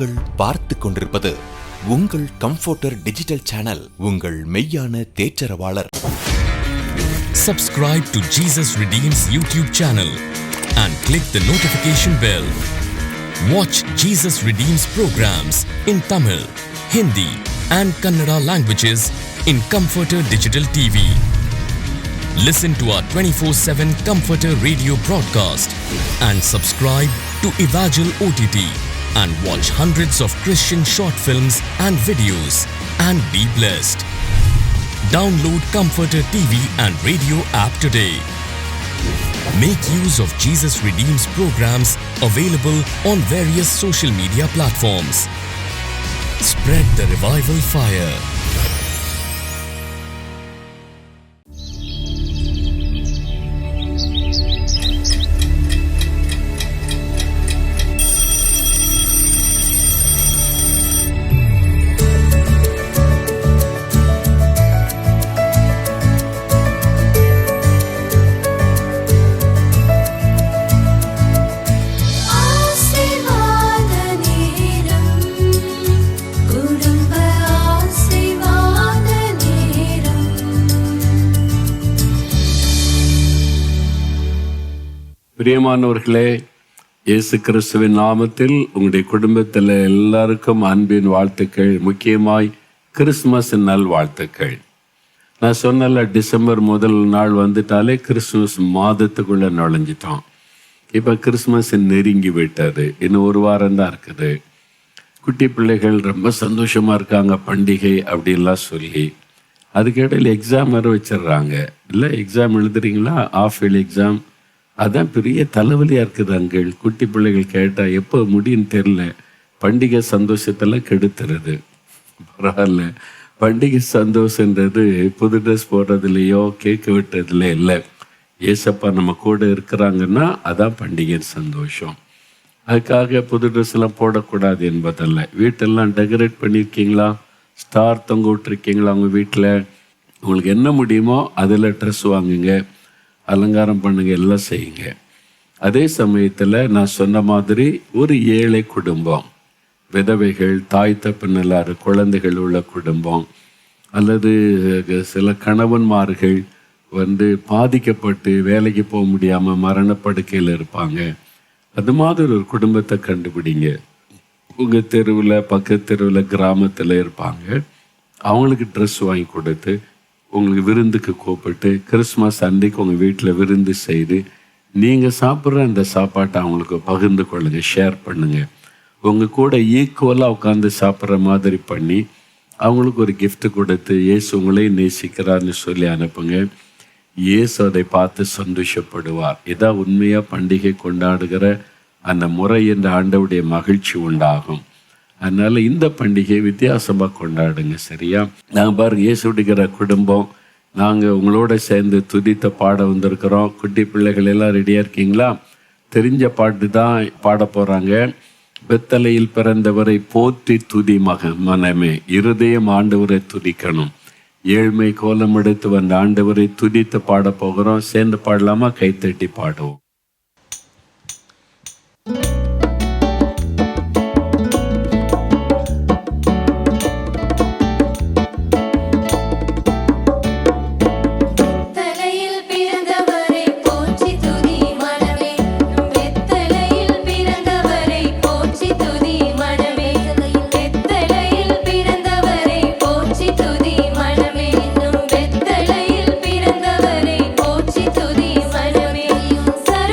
நீங்கள் பார்த்து கொண்டிருப்பது உங்கள் கம்ஃபர்டர் டிஜிட்டல் சேனல், உங்கள் மெய்யான தேற்றரவாளர். Subscribe to Jesus Redeems YouTube channel and click the notification bell. Watch Jesus Redeems programs in Tamil, Hindi and Kannada languages in Comforter Digital TV. Listen to our 24/7 Comforter radio broadcast and subscribe to Evangel OTT and watch hundreds of Christian short films and videos and be blessed. Download Comforter TV and radio app today. Make use of Jesus Redeems programs available on various social media platforms. Spread the revival fire. பிரியமானவர்களே, இயேசு கிறிஸ்துவின் நாமத்தில் உங்களுடைய குடும்பத்தில் எல்லாருக்கும் அன்பின் வாழ்த்துக்கள். முக்கியமாய் கிறிஸ்துமஸின் நல் வாழ்த்துக்கள். நான் சொன்னல, டிசம்பர் முதல் நாள் வந்துட்டாலே கிறிஸ்துமஸ் மாதத்துக்குள்ளே நுழைஞ்சிட்டோம். இப்போ கிறிஸ்துமஸ் நெருங்கி விட்டாரு. இன்னும் ஒரு வாரம் தான் இருக்குது. குட்டி பிள்ளைகள் ரொம்ப சந்தோஷமாக இருக்காங்க, பண்டிகை அப்படின்லாம் சொல்லி. அதுக்கிடையில் எக்ஸாம் வேறு வச்சிடுறாங்க. இல்லை, எக்ஸாம் எழுதுறீங்களா? Half yearly exam. அதான் பெரிய தலைவலியாக இருக்குது. அங்கள் குட்டி பிள்ளைகள் கேட்டால் எப்போ முடியும்னு தெரில. பண்டிகை சந்தோஷத்தெல்லாம் கெடுத்துறது. பரவாயில்ல, பண்டிகை சந்தோஷன்றது புது ட்ரெஸ் போடுறதுலையோ கேக்கு வெட்டுறதுல இல்லை. ஏசப்பா நம்ம கூட இருக்கிறாங்கன்னா அதான் பண்டிகை சந்தோஷம். அதுக்காக புது ட்ரெஸ்லாம் போடக்கூடாது என்பதல்ல. வீட்டெல்லாம் டெக்கரேட் பண்ணியிருக்கீங்களா? ஸ்டார் தொங்க விட்டுருக்கீங்களா? அவங்க வீட்டில் உங்களுக்கு என்ன முடியுமோ அதில் ட்ரெஸ் வாங்குங்க, அலங்காரம் பண்ணுங்க, எல்லாம் செய்யுங்க. அதே சமயத்தில் நான் சொன்ன மாதிரி ஒரு ஏழை குடும்பம், விதவைகள், தாய் தப்பன் எல்லாரும், குழந்தைகள் உள்ள குடும்பம், அல்லது சில கணவன்மார்கள் பாதிக்கப்பட்டு வேலைக்கு போக முடியாமல் மரணப்படுக்கையில் இருப்பாங்க. அது மாதிரி ஒரு குடும்பத்தை கண்டுபிடிங்க. உங்கள் தெருவில், பக்கத்து தெருவில், கிராமத்தில் இருப்பாங்க. அவங்களுக்கு ட்ரெஸ் வாங்கி கொடுத்து உங்களுக்கு விருந்துக்கு கூப்பிட்டு கிறிஸ்மஸ் அன்றைக்கு உங்கள் வீட்டில் விருந்து செய்து நீங்கள் சாப்பிட்ற அந்த சாப்பாட்டை அவங்களுக்கு பகிர்ந்து கொள்ளுங்க, ஷேர் பண்ணுங்கள். உங்கள் கூட ஈக்குவலாக உட்காந்து சாப்பிட்ற மாதிரி பண்ணி அவங்களுக்கு ஒரு கிஃப்ட் கொடுத்து இயேசு உங்களையும் நேசிக்கிறார்னு சொல்லி அனுப்புங்க. இயேசு அதை பார்த்து சந்தோஷப்படுவார். இதான் உண்மையாக பண்டிகை கொண்டாடுகிற அந்த முறை என்ற ஆண்டவுடைய மகிழ்ச்சி உண்டாகும். அதனால் இந்த பண்டிகையை வித்தியாசமாக கொண்டாடுங்க. சரியா? நாங்கள் பாருங்க, இயேசுடிக்கிற குடும்பம் நாங்கள் உங்களோட சேர்ந்து துதித்த பாட வந்திருக்கிறோம். குட்டி பிள்ளைகள் எல்லாம் ரெடியாக இருக்கீங்களா? தெரிஞ்ச பாட்டு தான் பாட போகிறாங்க. பெத்தலையில் பிறந்தவரை போற்றி துதி மனமே, இருதயம் ஆண்டவரை துதிக்கணும். ஏழ்மை கோலம் எடுத்து வந்த ஆண்டவரை துதித்து பாட போகிறோம். சேர்ந்து பாடலாமா? கைத்தட்டி பாடுவோம். சர்வ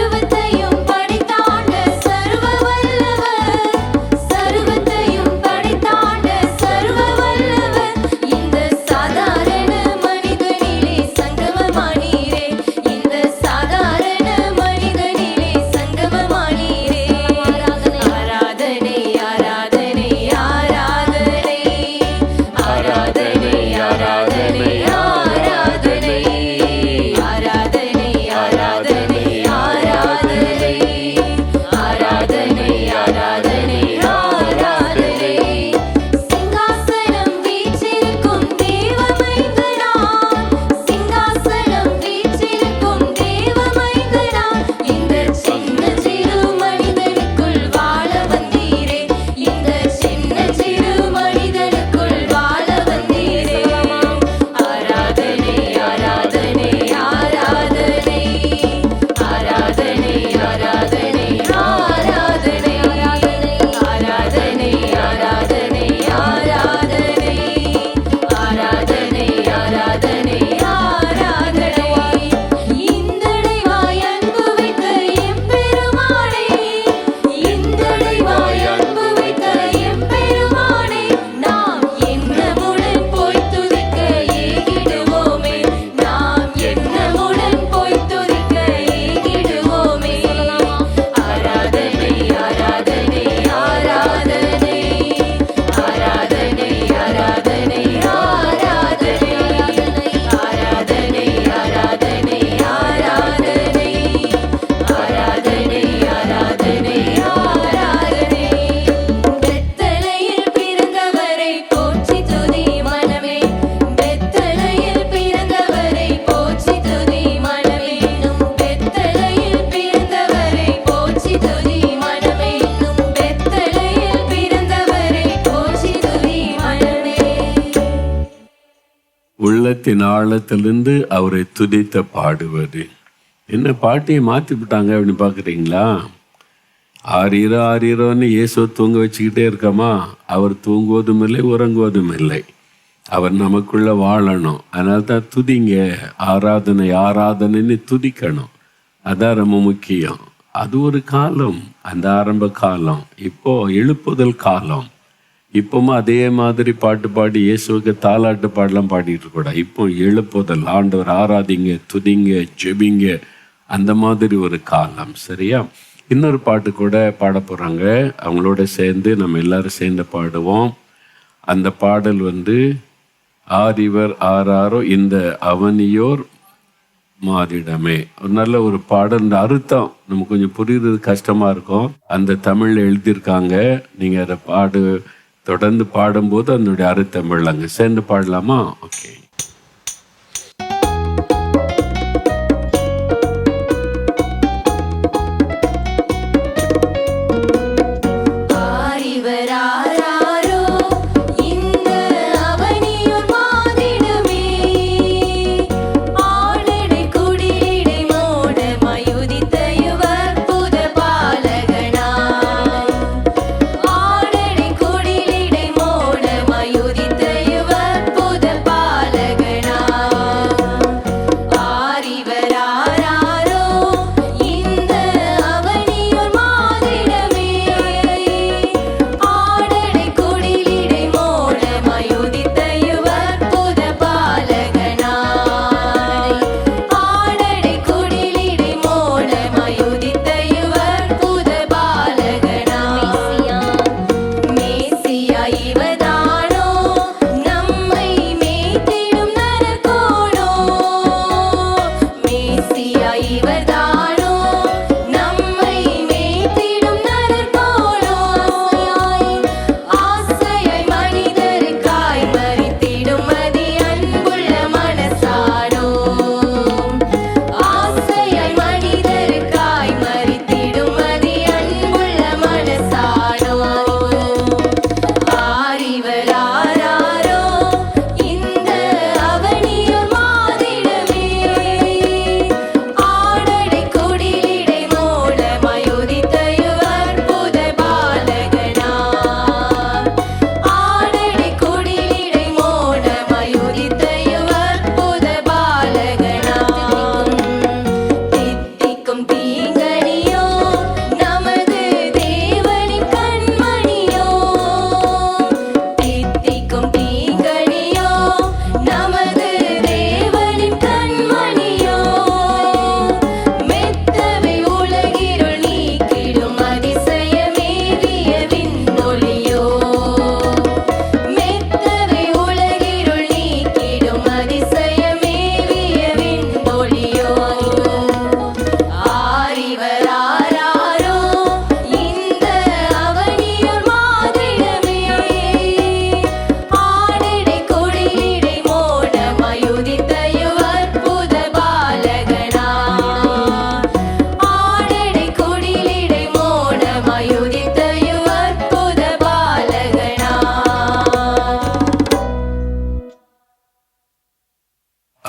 உள்ளத்தின் ஆழத்திலிருந்து அவரை துதித்த பாடுவது. என்ன பாட்டியை மாற்றி விட்டாங்க அப்படின்னு பார்க்குறீங்களா? ஆறீரோ ஆறீரோன்னு இயேசுவை தூங்க வச்சுக்கிட்டே இருக்கமா? அவர் தூங்குவதும் இல்லை, உறங்குவதும் இல்லை. அவர் நமக்குள்ள வாழணும். அதனால தான் துதிங்க, ஆராதனை ஆராதனைன்னு துதிக்கணும். அதான் ரொம்ப முக்கியம். அது ஒரு காலம், அந்த ஆரம்ப காலம். இப்போ எழுப்புதல் காலம். இப்போமா அதே மாதிரி பாட்டு பாடி இயேசுவுக்கு தாலாட்டு பாடலாம் பாடிட்டு கூட. இப்போ எழுப்புதல், ஆண்டவர் ஆராதிங்க, துதிங்க, ஜெபிங்க, அந்த மாதிரி ஒரு காலம். சரியா? இன்னொரு பாட்டு கூட பாட போகிறாங்க. அவங்களோட சேர்ந்து நம்ம எல்லாரும் சேர்ந்து பாடுவோம். அந்த பாடல் ஆரிவர் ஆராரோ இந்த அவனியோர் மாதிடமே. ஒரு நல்ல ஒரு பாடல். அர்த்தம் நமக்கு கொஞ்சம் புரியுறது கஷ்டமாக இருக்கும். அந்த தமிழில் எழுதியிருக்காங்க. நீங்கள் அதை தொடர்ந்து பாடும்போது அதனுடைய அர்த்தம் விளங்க. சேர்ந்து பாடலாமா? ஓகே.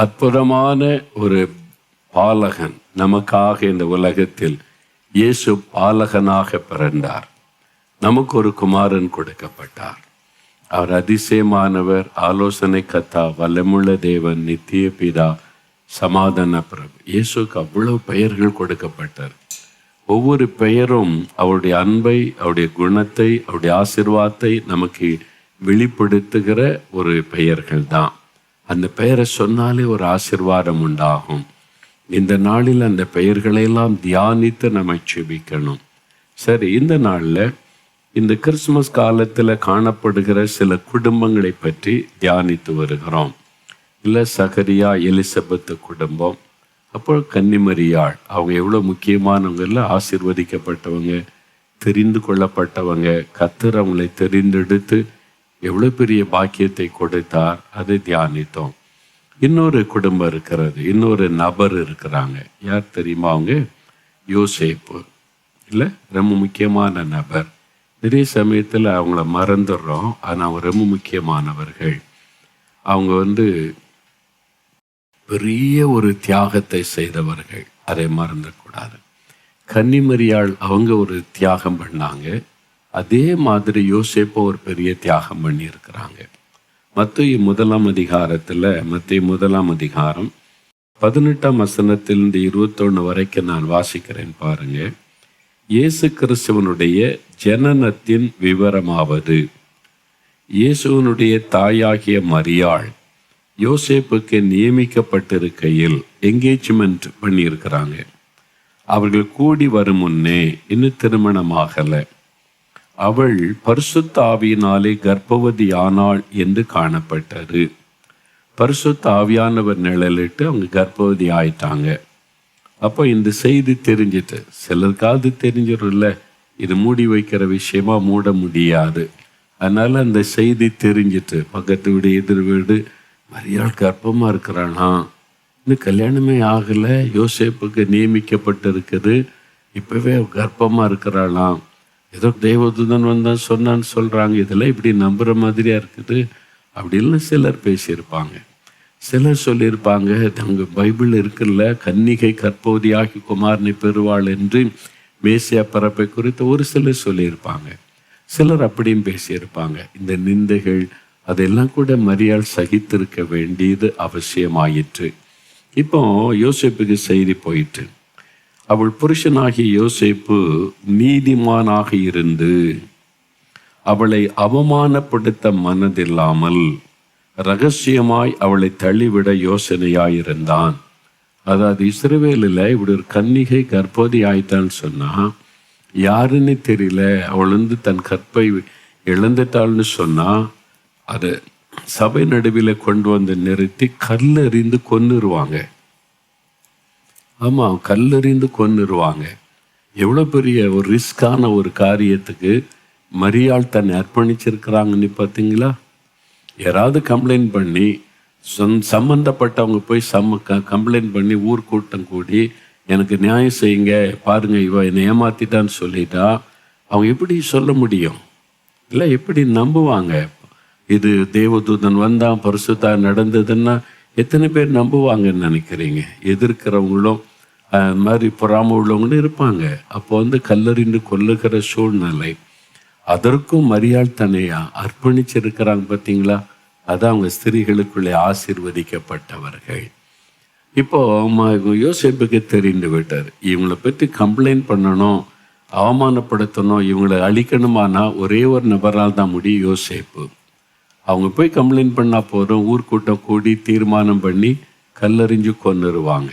அற்புதமான ஒரு பாலகன் நமக்காக இந்த உலகத்தில் இயேசு பாலகனாக பிறந்தார். நமக்கு ஒரு குமாரன் கொடுக்கப்பட்டார். அவர் அதிசயமானவர், ஆலோசனை கர்த்தா, வல்லமுள்ள தேவன், நித்திய பிதா, சமாதான பிரபு. இயேசுக்கு அவ்வளவு பெயர்கள் கொடுக்கப்பட்டார். ஒவ்வொரு பெயரும் அவருடைய அன்பை, அவருடைய குணத்தை, அவருடைய ஆசீர்வாதத்தை நமக்கு வெளிப்படுத்துகிற ஒரு பெயர்கள் தான். அந்த பெயரை சொன்னாலே ஒரு ஆசீர்வாதம் உண்டாகும். இந்த நாளில் அந்த பெயர்களையெல்லாம் தியானித்து நம்ம செபிக்கணும். சரி, இந்த நாளில் இந்த கிறிஸ்துமஸ் காலத்தில் காணப்படுகிற சில குடும்பங்களை பற்றி தியானித்து வருகிறோம். இல்லை, சகரியா எலிசபெத்து குடும்பம், அப்போ கன்னிமரியாள், அவங்க எவ்வளோ முக்கியமானவங்க, இல்லை ஆசீர்வதிக்கப்பட்டவங்க, தெரிந்து கொள்ளப்பட்டவங்க. கர்த்தர் அவங்களை தெரிந்தெடுத்து எவ்வளோ பெரிய பாக்கியத்தை கொடுத்தார், அதை தியானித்தோம். இன்னொரு குடும்பம் இருக்கிறது, இன்னொரு நபர் இருக்கிறாங்க. யார் தெரியுமா? அவங்க யோசேப்பு. இல்லை, ரொம்ப முக்கியமான நபர். நிறைய சமயத்தில் அவங்கள மறந்துடுறோம், ஆனால் அவங்க ரொம்ப முக்கியமானவர்கள். அவங்க பெரிய ஒரு தியாகத்தை செய்தவர்கள், அதை மறந்துடக்கூடாது. கன்னிமரியாள் அவங்க ஒரு தியாகம் பண்ணாங்க. அதே மாதிரி யோசேப்பு ஒரு பெரிய தியாகம் பண்ணி இருக்கிறாங்க. மத்தேயு 1 அதிகாரத்தில், மத்தேயு 1 அதிகாரம் 18 வசனத்திலிருந்து 21 வரைக்கும் நான் வாசிக்கிறேன் பாருங்க. இயேசு கிறிஸ்துவனுடைய ஜனனத்தின் விவரமாவது, இயேசுவனுடைய தாயாகிய மரியாள் யோசேப்புக்கு நியமிக்கப்பட்டிருக்கையில் என்கேஜ்மெண்ட் பண்ணியிருக்கிறாங்க. அவர்கள் கூடி வரும் முன்னே இன்னும் திருமணமாகலை. அவள் பரிசுத்த ஆவியினாலே கர்ப்பவதி ஆனாள் என்று காணப்பட்டது. பரிசுத்த ஆவியானவர் நிழலிட்டு அவங்க கர்ப்பவதி ஆயிட்டாங்க. அப்போ இந்த செய்தி தெரிஞ்சிட்டு, சிலருக்காவது தெரிஞ்சிடும்ல, இது மூடி வைக்கிற விஷயமா மூட முடியாது. அதனால அந்த செய்தி தெரிஞ்சிட்டு பக்கத்து வீடு எதிர் வீடு, மரியாள் கர்ப்பமாக இருக்கிறானா, இன்னும் கல்யாணமே ஆகலை, யோசேப்புக்கு நியமிக்கப்பட்டு இருக்குது, இப்போவே கர்ப்பமாக இருக்கிறாளாம், ஏதோ தேவதூதன் வந்தான் சொன்னான்னு சொல்கிறாங்க, இதெல்லாம் இப்படி நம்புகிற மாதிரியாக இருக்குது அப்படின்னு சிலர் பேசியிருப்பாங்க. சிலர் சொல்லியிருப்பாங்க, அங்கே பைபிள் இருக்குல்ல, கன்னிகை கர்ப்பவதியாகி குமாரனை பெறுவாள் என்று மேசியா பிறப்பை குறித்து ஒரு சிலர் சொல்லியிருப்பாங்க. சிலர் அப்படியும் பேசியிருப்பாங்க. இந்த நிந்தைகள் அதெல்லாம் கூட மரியாள் சகித்திருக்க வேண்டியது அவசியமாயிற்று. இப்போ யோசேப்புக்கு செய்தி போயிட்டு, அவள் புருஷனாகிய யோசேப்பு நீதிமானாக இருந்து அவளை அவமானப்படுத்த மனதில்லாமல் ரகசியமாய் அவளை தள்ளிவிட யோசனையாயிருந்தான். அதாவது இஸ்ரவேலில் இப்படி ஒரு கன்னிகை கர்ப்பவதி ஆயிட்டான்னு சொன்னால் யாருன்னு தெரியல, அவள் தன் கற்பை இழந்துட்டாள்னு சொன்னால் அதை சபை நடுவில் கொண்டு வந்து நிறுத்தி கல்லெறிந்து கொன்னுருவாங்க. ஆமாம், கல்லெறிந்து கொன்னுருவாங்க. எவ்வளோ பெரிய ஒரு ரிஸ்கான ஒரு காரியத்துக்கு மரியாள் தன்னை அர்ப்பணிச்சிருக்கிறாங்கன்னு பார்த்தீங்களா? யாராவது கம்ப்ளைண்ட் பண்ணி சம்மந்தப்பட்டவங்க போய் கம்ப்ளைண்ட் பண்ணி ஊர் கூட்டம் கூடி எனக்கு நியாயம் செய்யுங்க, பாருங்க இவ என்னை ஏமாத்திட்டான்னு சொல்லிட்டா அவங்க எப்படி சொல்ல முடியும்? இல்லை, எப்படி நம்புவாங்க? இது தேவதூதன் வந்தான், பரிசுத்தா நடந்ததுன்னா எத்தனை பேர் நம்புவாங்கன்னு நினைக்கிறீங்க? எதிர்க்கிறவங்களும் மாதிரி பொறாம உள்ளவங்களும் இருப்பாங்க. அப்போ கல்லறிந்து கொல்லுகிற சூழ்நிலை. அதற்கும் மரியாள் தன்னையா அர்ப்பணிச்சிருக்கிறாங்க பார்த்தீங்களா? அதான் அவங்க ஸ்திரீகளுக்குள்ளே ஆசீர்வதிக்கப்பட்டவர்கள். இப்போ யோசேப்புக்கு தெரிந்து விட்டார், இவங்களை பற்றி கம்ப்ளைண்ட் பண்ணணும், அவமானப்படுத்தணும், இவங்களை அழிக்கணுமானா ஒரே ஒரு நபரால் தான் முடியும், யோசேப்பு. அவங்க போய் கம்ப்ளைண்ட் பண்ணால் போதும், ஊர்க்கூட்டம் கூடி தீர்மானம் பண்ணி கல்லறிஞ்சு கொன்னுருவாங்க.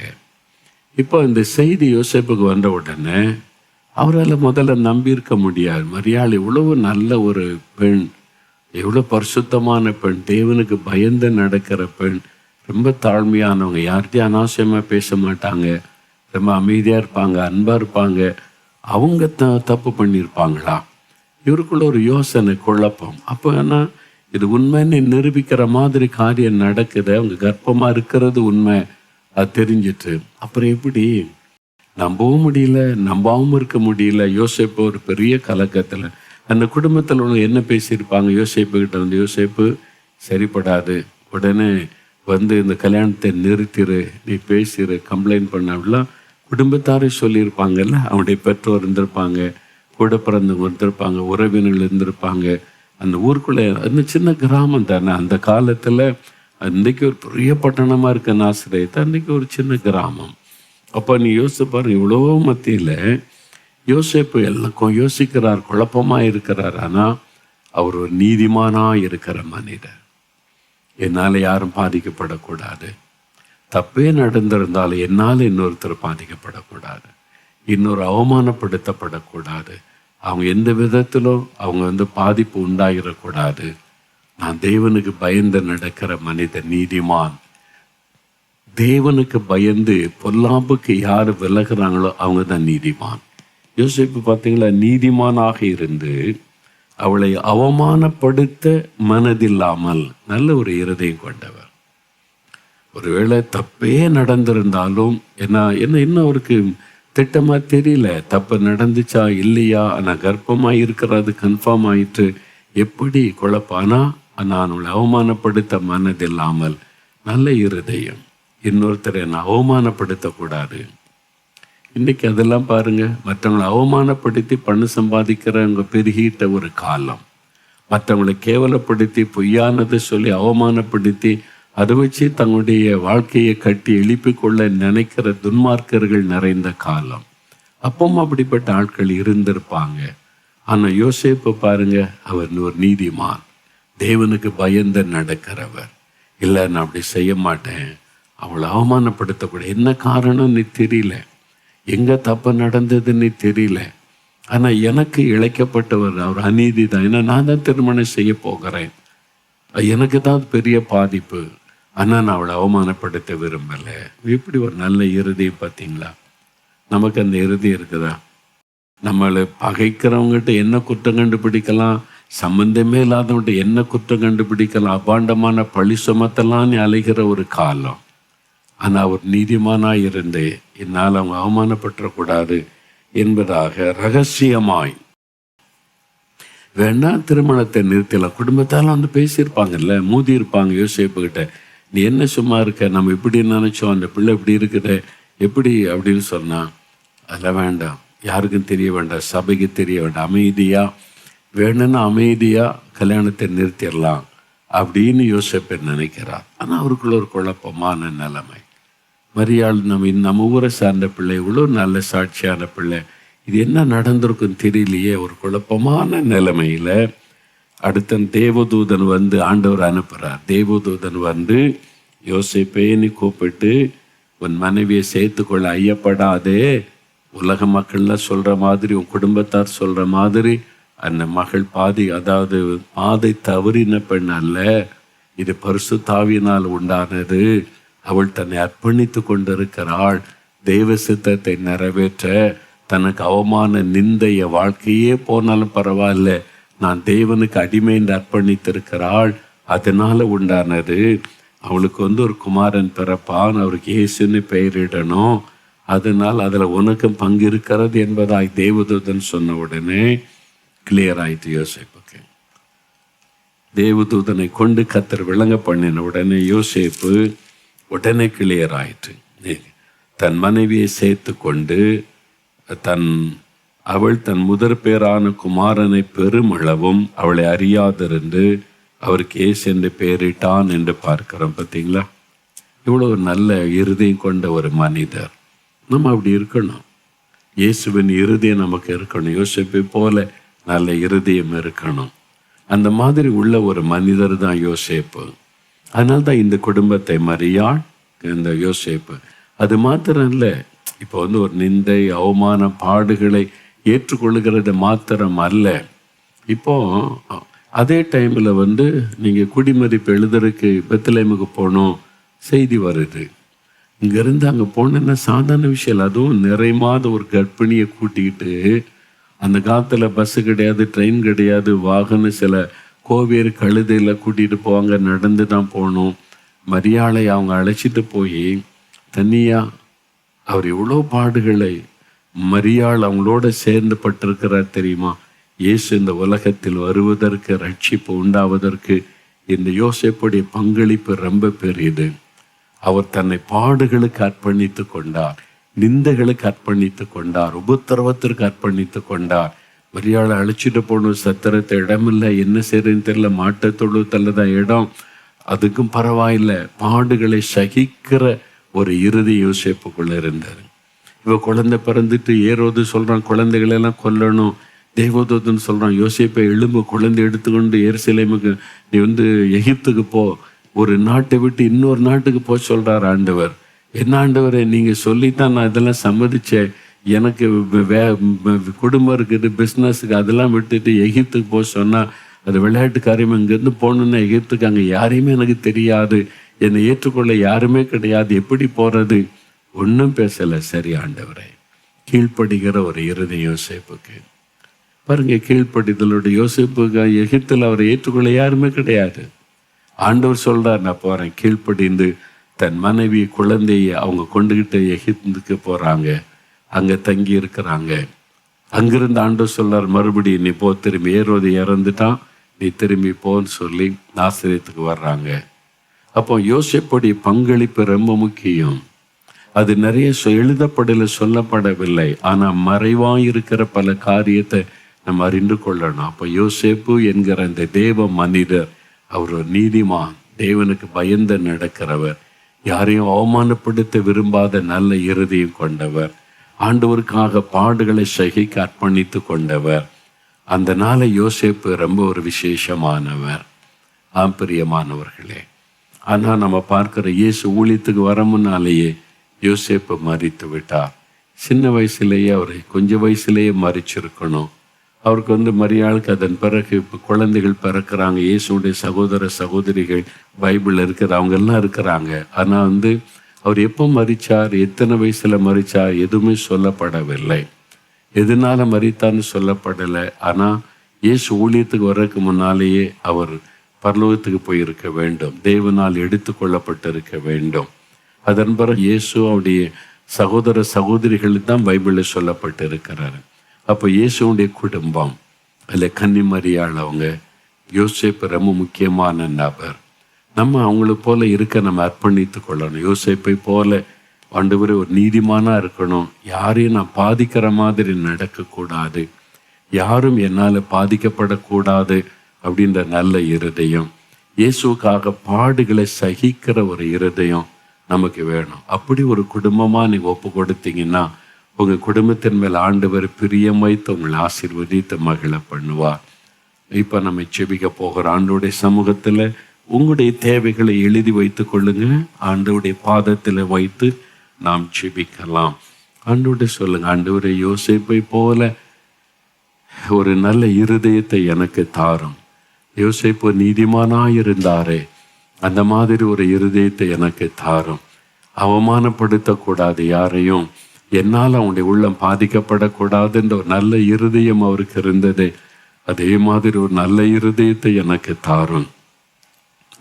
இப்போ இந்த செய்தி யோசேப்புக்கு வந்த உடனே அவரால் முதல்ல நம்பியிருக்க முடியாது. மரியாள் இவ்வளவு நல்ல ஒரு பெண், எவ்வளோ பரிசுத்தமான பெண், தேவனுக்கு பயந்து நடக்கிற பெண், ரொம்ப தாழ்மையானவங்க, யார்கிட்டையும் அனாவசியமாக பேச மாட்டாங்க, ரொம்ப அமைதியாக இருப்பாங்க, அன்பாக இருப்பாங்க. அவங்க தப்பு பண்ணியிருப்பாங்களா? இவருக்குள்ள ஒரு யோசனை, குழப்பம். அப்போ ஏன்னா இது உண்மைன்னு நிரூபிக்கிற மாதிரி காரியம் நடக்குது, அவங்க கர்ப்பமாக இருக்கிறது உண்மை, அது தெரிஞ்சிட்டு அப்புறம் எப்படி நம்பவும் முடியல, நம்பாவும் இருக்க முடியல. யோசேப்பு ஒரு பெரிய கலக்கத்தில். அந்த குடும்பத்தில் உள்ள என்ன பேசியிருப்பாங்க யோசேப்பு கிட்ட யோசேப்பு சரிப்படாது, உடனே இந்த கல்யாணத்தை நிறுத்திடு, நீ பேசிடு, கம்ப்ளைண்ட் பண்ண அப்படிலாம் குடும்பத்தாரே சொல்லியிருப்பாங்கல்ல. அவனுடைய பெற்றோர் இருந்திருப்பாங்க, கூட பிறந்தவங்க இருந்திருப்பாங்க, உறவினர்கள் இருந்திருப்பாங்க. அந்த ஊருக்குள்ளே அந்த சின்ன கிராமம் தானே அந்த காலத்தில். அன்றைக்கி ஒரு பெரிய பட்டணமாக இருக்க நாசரேத், அன்றைக்கி ஒரு சின்ன கிராமம். அப்போ நீ யோசிச்சு பாருங்க, இவ்வளோ மத்தியில் யோசேப்பு எல்லாருக்கும் யோசிக்கிறார், குழப்பமாக இருக்கிறார். ஆனால் அவர் ஒரு நீதிமானாக இருக்கிற மனிதர். என்னால் யாரும் பாதிக்கப்படக்கூடாது, தப்பே நடந்திருந்தாலும் என்னால் இன்னொருத்தர் பாதிக்கப்படக்கூடாது, இன்னொரு அவமானப்படுத்தப்படக்கூடாது, அவங்க எந்த விதத்திலும் அவங்க பாதிப்பு உண்டாகிடக்கூடாது. நான் தேவனுக்கு பயந்து நடக்கிற மனிதன், நீதிமான். தேவனுக்கு பயந்து பொல்லாப்புக்கு யார் விலகிறாங்களோ அவங்க தான் நீதிமான். யோசிப்பு பார்த்தீங்களா, நீதிமானாக இருந்து அவளை அவமானப்படுத்த மனதில்லாமல் நல்ல ஒரு இருதயம் கொண்டவர். ஒருவேளை தப்பே நடந்திருந்தாலும் என்ன இன்னும் அவருக்கு திட்டமாக தெரியல, தப்பு நடந்துச்சா இல்லையா, ஆனால் கர்ப்பமாக இருக்கிறது கன்ஃபார்ம் ஆயிட்டு, எப்படி குழப்பானா நான் அவளை அவமானப்படுத்த மனதில்லாமல் நல்ல இருதயம். இன்னொருத்தரை நான் அவமானப்படுத்தக்கூடாது. இன்னைக்கு அதெல்லாம் பாருங்க, மற்றவங்களை அவமானப்படுத்தி பணம் சம்பாதிக்கிறவங்க பெருகிட்ட ஒரு காலம். மற்றவங்களை கேவலப்படுத்தி பொய்யானதை சொல்லி அவமானப்படுத்தி அதை வச்சு தங்களுடைய வாழ்க்கையை கட்டி எழுப்பிக் கொள்ள நினைக்கிற துன்மார்க்கர்கள் நிறைந்த காலம். அப்பவும் அப்படிப்பட்ட ஆட்கள் இருந்திருப்பாங்க. ஆனால் யோசேப்பு பாருங்க, அவர் ஒரு நீதிமான், தேவனுக்கு பயந்து நடக்கிறவர். இல்லை நான் அப்படி செய்ய மாட்டேன், அவளை அவமானப்படுத்தக்கூட. என்ன காரணம்னு தெரியல, எங்கே தப்பு நடந்ததுன்னு தெரியல. ஆனால் எனக்கு இழைக்கப்பட்டவர் அவர் அநீதி தான். ஏன்னா நான் தான் திருமணம் செய்ய போகிறேன், எனக்கு தான் பெரிய பாதிப்பு. ஆனால் நான் அவளை அவமானப்படுத்த விரும்பலை. எப்படி ஒரு நல்ல இறுதியம் பார்த்தீங்களா? நமக்கு அந்த இறுதி இருக்குதா? நம்மளை பகைக்கிறவங்ககிட்ட என்ன குற்றம் கண்டுபிடிக்கலாம், சம்பந்தமே இல்லாதவங்கள்ட்ட என்ன குற்றம் கண்டுபிடிக்கலாம், அபாண்டமான பழி சுமத்தலான்னு அலைகிற ஒரு காலம். ஆனால் அவர் நீதிமானாக இருந்து என்னால் அவங்க அவமானப்பற்றக்கூடாது என்பதாக ரகசியமாய் வேணா திருமணத்தை நிறுத்தலாம். குடும்பத்தால் வந்து பேசியிருப்பாங்கல்ல, மூதி இருப்பாங்க யோசேப்புக்கிட்ட, நீ என்ன சும்மா இருக்க, நம்ம இப்படி நினச்சோம், அந்த பிள்ளை இப்படி இருக்குது எப்படி அப்படின்னு சொன்னான். அதெல்லாம் வேண்டாம், யாருக்கும் தெரிய வேண்டாம், சபைக்கு தெரிய வேண்டாம், அமைதியாக வேணும்னா அமைதியாக கல்யாணத்தை நிறுத்திடலாம் அப்படின்னு யோசேப்பு நினைக்கிறார். ஆனால் அவருக்குள்ள ஒரு குழப்பமான நிலைமை. மரியாள் நம்ம ஊரை சார்ந்த பிள்ளை, இவ்வளோ நல்ல சாட்சியான பிள்ளை, இது என்ன நடந்திருக்குன்னு தெரியலையே. ஒரு குழப்பமான நிலைமையில் அடுத்த தேவதூதன் வந்து ஆண்டவர் அனுப்புகிறார். தேவதூதன் வந்து யோசேப்பேன்னு கூப்பிட்டு, உன் மனைவியை சேர்த்துக்கொள்ள ஐயப்படாதே, உலக மக்கள்லாம் சொல்கிற மாதிரி உன் குடும்பத்தார் சொல்கிற மாதிரி அந்த மகள் அதாவது பாதை தவறின பெண் அல்ல, இது பரிசுத்தாவியினால் உண்டானது. அவள் தன்னை அர்ப்பணித்து கொண்டிருக்கிறாள், தெய்வ சித்தத்தை நிறைவேற்ற. தனக்கு அவமான நிந்தைய வாழ்க்கையே போனாலும் பரவாயில்ல, நான் தேவனுக்கு அடிமை என்று அர்ப்பணித்திருக்கிறாள், அதனால உண்டானது. அவளுக்கு வந்து ஒரு குமாரன் பிறப்பான், அவருக்கு இயேசுன்னு பெயரிடணும், அதனால் அதில் உனக்கும் பங்கு இருக்கிறது என்பதாய் தேவதூதன் சொன்ன உடனே கிளியர் ஆயிட்டு யோசேப்புக்கு. தேவதூதனை கொண்டு கர்த்தர் விளங்க பண்ணின உடனே யோசேப்பு உடனே கிளியர் ஆயிற்று. தன் மனைவியை சேர்த்து கொண்டு அவள் தன் முதற் பேரான குமாரனை பெருமளவும் அவளை அறியாதிருந்து அவருக்கு இயேசு என்று பெயரிட்டான் என்று பார்க்கிறோம். பார்த்தீங்களா, இவ்வளவு நல்ல இருதயம் கொண்ட ஒரு மனிதர். நம்ம அப்படி இருக்கணும். இயேசுவின் இருதயம் நமக்கு இருக்கணும். யோசேப்பை போல நல்ல இருதயம் இருக்கணும். அந்த மாதிரி உள்ள ஒரு மனிதர் தான் யோசேப்பு. அதனால்தான் இந்த குடும்பத்தை மரியாள், இந்த யோசேப்பு. அது மாத்திரம் இல்லை, இப்போ வந்து ஒரு நிந்தை அவமான பாடுகளை ஏற்றுக்கொள்ளுகிறது மாத்திரம் அல்ல. இப்போ அதே டைமில் வந்து நீங்கள் குடிமதிப்பு எழுதுறதுக்கு பெத்லகேமுக்கு போகணும் செய்தி வருது. இங்கேருந்து அங்கே போனேன்னா சாதாரண விஷயம் இல்லை. அதுவும் நிறைமாத ஒரு கர்ப்பிணியை கூட்டிக்கிட்டு, அந்த காலத்தில் பஸ்ஸு கிடையாது, ட்ரெயின் கிடையாது, வாகனம் சில கோவேறு கழுதையில் கூட்டிகிட்டு போவாங்க, நடந்து தான் போகணும். மரியாளை அவங்க அழைச்சிட்டு போய் தனியாக அவர் எவ்வளோ பாடுகளை மரியாள் அவங்களோட சேர்ந்து பட்டிருக்கிறார் தெரியுமா? இயேசு இந்த உலகத்தில் வருவதற்கு, ரட்சிப்பு உண்டாவதற்கு இந்த யோசேப்புடைய பங்களிப்பு ரொம்ப பெரியது. அவர் தன்னை பாடுகளுக்கு அர்ப்பணித்து கொண்டார், நிந்தைகளுக்கு அர்ப்பணித்து கொண்டார், உபத்திரவத்திற்கு அர்ப்பணித்து கொண்டார். மரியாளை அழைச்சிட்டு போகணும், சத்திரத்தை இடமில்லை, என்ன செய்யறதுன்னு தெரியல, மாட்டை தொழுவத்தில் தான் இடம், அதுக்கும் பரவாயில்லை, பாடுகளை சகிக்கிற ஒரு இறுதி யோசேப்புக்குள்ள இருந்தார். இவ குழந்தை பிறந்துட்டு ஏரோது சொல்கிறான் குழந்தைகளெல்லாம் கொல்லணும். தேவதூதன் சொல்கிறான் யோசேப்பை எலும்பு குழந்தை எடுத்துக்கொண்டு எருசலேமுக்கு நீ வந்து எகிப்துக்கு போ, ஒரு நாட்டை விட்டு இன்னொரு நாட்டுக்கு போக சொல்கிறார் ஆண்டவர். என்ன ஆண்டவரை, நீங்கள் சொல்லித்தான் நான் இதெல்லாம் சம்மதிச்சேன், எனக்கு குடும்பம் இருக்குது, பிஸ்னஸுக்கு, அதெல்லாம் விட்டுட்டு எகிப்துக்கு போக சொன்னால் அது விளையாட்டு காரியம். இங்கேருந்து போகணுன்னா எகிப்துக்கு அங்கே யாரையுமே எனக்கு தெரியாது, என்னை ஏற்றுக்கொள்ள யாருமே கிடையாது, எப்படி போகிறது? ஒன்றும் பேசலை. சரி ஆண்டவரே, கீழ்ப்படுகிற ஒரு இறுதி யோசேப்புக்கு பாருங்க, கீழ்ப்படிதலுடைய யோசேப்புக்கு எகிப்தில் அவரை ஏற்றுக்கொள்ள யாருமே கிடையாது. ஆண்டவர் சொல்கிறார், நான் போகிறேன். கீழ்ப்படிந்து தன் மனைவி குழந்தையை அவங்க கொண்டுகிட்டு எகிப்துக்கு போகிறாங்க, அங்கே தங்கி இருக்கிறாங்க. அங்கிருந்து ஆண்டவர் சொல்கிறார், மறுபடியும் நீ போ, திரும்பி ஏரோது இறந்துட்டான், நீ திரும்பி போன்னு சொல்லி நாசரேத்துக்கு வர்றாங்க. அப்போ யோசேப்புடைய பங்களிப்பு ரொம்ப முக்கியம். அது நிறைய எழுதப்படல, சொல்லப்படவில்லை. ஆனா மறைவாயிருக்கிற பல காரியத்தை நம்ம அறிந்து கொள்ளணும். அப்போ யோசேப்பு என்கிற அந்த தேவ மனிதர், அவர் ஒரு நீதிமான், தேவனுக்கு பயந்து நடக்கிறவர், யாரையும் அவமானப்படுத்த விரும்பாத நல்ல இருதயம் கொண்டவர், ஆண்டவருக்காக பாடுகளை சகிக்க அர்ப்பணித்து கொண்டவர். அந்த நாளை யோசேப்பு ரொம்ப ஒரு விசேஷமானவர். பிரியமானவர்களே, ஆனால் நம்ம பார்க்கிற இயேசு ஊழியத்துக்கு வர முன்னாலேயே யோசேப்பு மரித்து விட்டார். சின்ன வயசுலேயே, அவர் கொஞ்சம் வயசுலேயே மரிச்சிருக்கணும். அவருக்கு மரியாளுக்கு அதன் பிறகு இப்போ குழந்தைகள் பிறக்கிறாங்க. இயேசுடைய சகோதர சகோதரிகள் பைபிளில் அவங்க எல்லாம் இருக்கிறாங்க. ஆனால் அவர் எப்போ மரித்தார், எத்தனை வயசில் மரித்தார், எதுவுமே சொல்லப்படவில்லை. எதனால மரித்தான்னு சொல்லப்படலை. ஆனால் இயேசு ஊழியத்துக்கு வர்றதுக்கு முன்னாலேயே அவர் பரலோகத்துக்கு போயிருக்க வேண்டும், தேவனால் எடுத்து கொள்ளப்பட்டிருக்க வேண்டும். அதன் பிறகு இயேசு அவருடைய சகோதர சகோதரிகள் தான் பைபிளில் சொல்லப்பட்டு இருக்கிறாரு. அப்போ இயேசுடைய குடும்பம், அதில் கன்னிமரியாள், அவங்க யோசேப்பு ரொம்ப முக்கியமான நபர். நம்ம அவங்கள போல இருக்க நம்ம அர்ப்பணித்து கொள்ளணும். யோசேப்பை போல ஆண்டவரே ஒரு நீதிமானா இருக்கணும். யாரையும் நான் பாதிக்கிற மாதிரி நடக்கக்கூடாது, யாரும் என்னால் பாதிக்கப்படக்கூடாது அப்படின்ற நல்ல இருதயம், இயேசுக்காக பாடுகளை சகிக்கிற ஒரு இருதயம் நமக்கு வேணும். அப்படி ஒரு குடும்பமாக நீங்கள் ஒப்பு கொடுத்தீங்கன்னா உங்கள் குடும்பத்தின் மேல் ஆண்டவர் பிரியம் வைத்து உங்களை ஆசீர்வதித்து மகிழ பண்ணுவார். இப்போ நம்ம செபிக்க போகிற ஆண்டோடைய சமூகத்தில் உங்களுடைய தேவைகளை எழுதி வைத்து கொள்ளுங்க. ஆண்டோடைய பாதத்தில் வைத்து நாம் செபிக்கலாம். ஆண்டோட சொல்லுங்க, ஆண்டவரே யோசேப்பை போல ஒரு நல்ல இருதயத்தை எனக்கு தாரும். யோசேப்பு நீதிமானாயிருந்தாரே, அந்த மாதிரி ஒரு இருதயத்தை எனக்கு தாரும். அவமானப்படுத்தக்கூடாது யாரையும், என்னால் அவனுடைய உள்ளம் பாதிக்கப்படக்கூடாதுன்ற ஒரு நல்ல இருதயம் அவருக்கு இருந்தது. அதே மாதிரி ஒரு நல்ல இருதயத்தை எனக்கு தாரும்.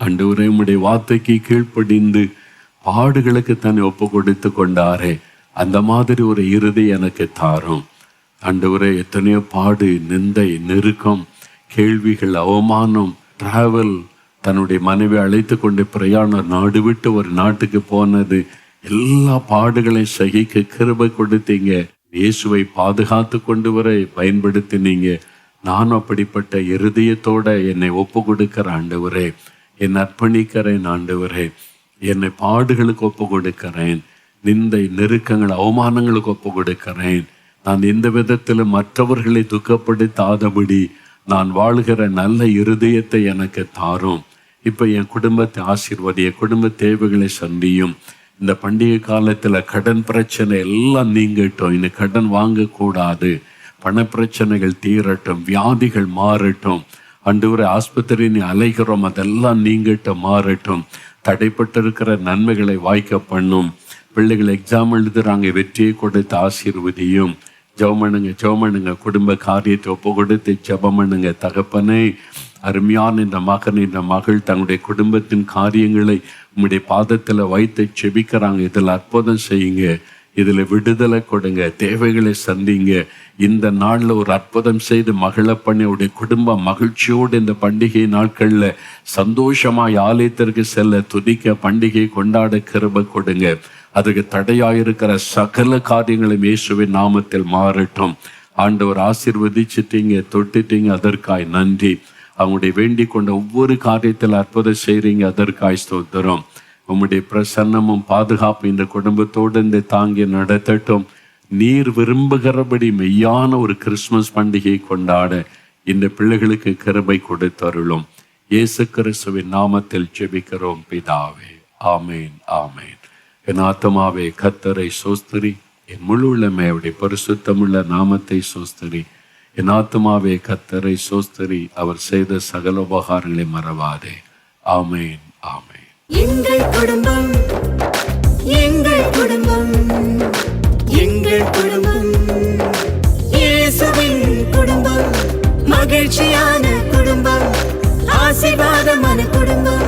ஆண்டவரே, உம்முடைய வார்த்தைக்கு கீழ்ப்படிந்து பாடுகளுக்கு தன்னை ஒப்பு கொடுத்து கொண்டாரே, அந்த மாதிரி ஒரு இருதயம் எனக்கு தாரும். ஆண்டவரே, எத்தனையோ பாடு, நிந்தை, நெருக்கம், கேள்விகள், அவமானம், டிராவல், தன்னுடைய மனைவி அழைத்து கொண்டு பிரயாணம், நாடு விட்டு ஒரு நாட்டுக்கு போனது, எல்லா பாடுகளையும் சகிக்க கிருபை கொடுத்தீங்க. இயேசுவை பாதுகாத்து கொண்டு வர பயன்படுத்தினீங்க. நானும் அப்படிப்பட்ட இருதயத்தோட என்னை ஒப்பு கொடுக்கிற ஆண்டவரே, என்னை அர்ப்பணிக்கிறேன் ஆண்டவரே, என்னை பாடுகளுக்கு ஒப்பு கொடுக்கிறேன், நிந்தை, நெருக்கங்கள், அவமானங்களுக்கு ஒப்பு கொடுக்கிறேன். நான் எந்த விதத்திலும் மற்றவர்களை துக்கப்படுத்தாதபடி நான் வாழ்கிற நல்ல இருதயத்தை எனக்கு தாரும். இப்போ என் குடும்பத்தை ஆசீர்வதி, என் குடும்ப தேவைகளை சந்தியும். இந்த பண்டிகை காலத்தில் கடன் பிரச்சனை எல்லாம் நீங்கட்டும். இன்னும் கடன் வாங்கக்கூடாது. பண பிரச்சனைகள் தீரட்டும், வியாதிகள் மாறட்டும். ஆண்டவரே, ஆஸ்பத்திரி நீ அலைகிறோம், அதெல்லாம் நீங்கட்டும், மாறட்டும். தடைப்பட்டிருக்கிற நன்மைகளை வாய்க்க பண்ணும். பிள்ளைகள் எக்ஸாம் எழுதுறாங்க, வெற்றியை கொடுத்து ஆசீர்வதியும். ஜெபமனுங்க, குடும்ப காரியத்தை ஒப்பு கொடுத்து ஜெபமனுங்க. தகப்பனே, அருமையான இந்த மகன், இந்த மகள் தங்களுடைய குடும்பத்தின் காரியங்களை உம்முடைய பாதத்தில் வைத்து செபிக்கிறாங்க. இதில் அற்புதம் செய்யுங்க, இதில் விடுதலை கொடுங்க, தேவைகளை சந்திங்க. இந்த நாளில் ஒரு அற்புதம் செய்து மகிழ பண்ணி அவருடைய குடும்பம் மகிழ்ச்சியோடு இந்த பண்டிகை நாட்களில் சந்தோஷமாய் ஆலயத்திற்கு செல்ல, துதிக்க, பண்டிகை கொண்டாட கிருபை கொடுங்க. அதுக்கு தடையாயிருக்கிற சகல காரியங்களும் இயேசுவின் நாமத்தில் மாறட்டும். ஆண்டவர் ஆசீர்வதிச்சிட்டீங்க, தொட்டுட்டீங்க, அதற்காய் நன்றி. அவங்களுடைய வேண்டிக் கொண்ட ஒவ்வொரு காரியத்தில் அற்புதம் செய்கிறீங்க, அதற்காய் ஸ்தோத்திரம். உம்முடைய பிரசன்னமும் பாதுகாப்பு இந்த குடும்பத்தோடு இந்த தாங்கி நடத்தட்டும். நீர் விரும்புகிறபடி மெய்யான ஒரு கிறிஸ்துமஸ் பண்டிகை கொண்டாட இந்த பிள்ளைகளுக்கு கிருபை கொடுத்தருளும். இயேசு கிறிஸ்துவின் நாமத்தில் ஜெபிக்கிறோம் பிதாவே, ஆமேன், ஆமேன். என் ஆத்துமாவே கர்த்தரை சோஸ்திரி, என் முழு உள்ளமே அவருடைய பரிசுத்தமுள்ள நாமத்தை சோஸ்திரி. என் ஆத்துமாவே கர்த்தரை சோஸ்திரி, அவர் செய்த சகல உபகாரங்களை மறவாதே. ஆமேன், ஆமேன். எங்கள் குடும்பம், எங்கள் குடும்பம், எங்கள் குடும்பம், இயேசுவின் குடும்பம், மகிழ்ச்சியான குடும்பம், ஆசீர்வாதமான குடும்பம்.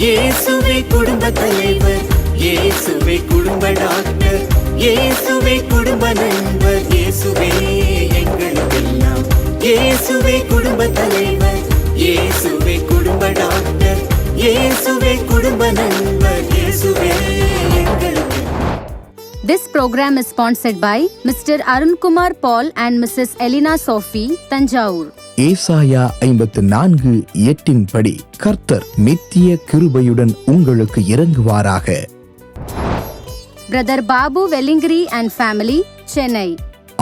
இயேசுவே குடும்ப தலைவர், இயேசுவே குடும்ப டாக்டர், இயேசுவே குடும்ப நண்பர், இயேசுவே எங்களுக்கெல்லாம். இயேசுவே குடும்ப தலைவர், இயேசுவே குடும்ப டாக்டர், இயேசுவே குடும்ப நண்பர், இயேசுவே எங்களுக்கு. This program is sponsored by Mr. Arunkumar Paul and Mrs. Elena Sophie, Tanjavur. ஏசாயா 54:8 படி கர்த்தர் நித்திய கிருபையுடன் உங்களுக்கு இறங்குவாராக. Brother Babu Vellingri and family, Chennai.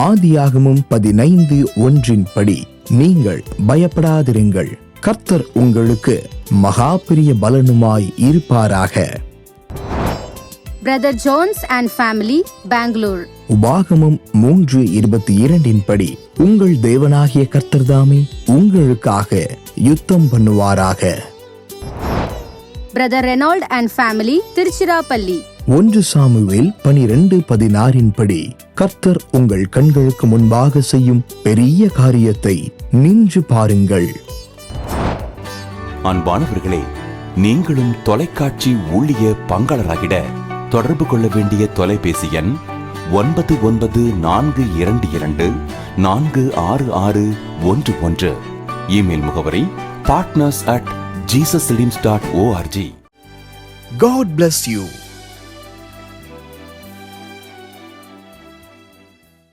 ஆதியாகமம் 15:1 படி நீங்கள் பயப்படாதிருங்கள், கர்த்தர் உங்களுக்கு மகா பெரிய பலனுமாய் இருப்பாராக. Brother Jones and family, Bangalore. உபாகமம் 3:22 படி உங்கள் தேவனாகிய கர்த்தர்தாமே உங்களுக்காக யுத்தம் பண்ணுவாராக. Brother Reynold and family, Tiruchirappalli. 1 Samuel 12:16 படி கர்த்தர் உங்கள் கண்களுக்கு முன்பாக செய்யும் பெரிய காரியத்தை நின்று பாருங்கள். அன்பானவர்களே, நீங்களும் தொலைக்காட்சி ஊழிய பங்காளராகிட தொடர்பு கொள்ள வேண்டிய தொலைபேசி எண் 9942224661. இமெயில் முகவரி partners@jesusredeems.org. God bless you.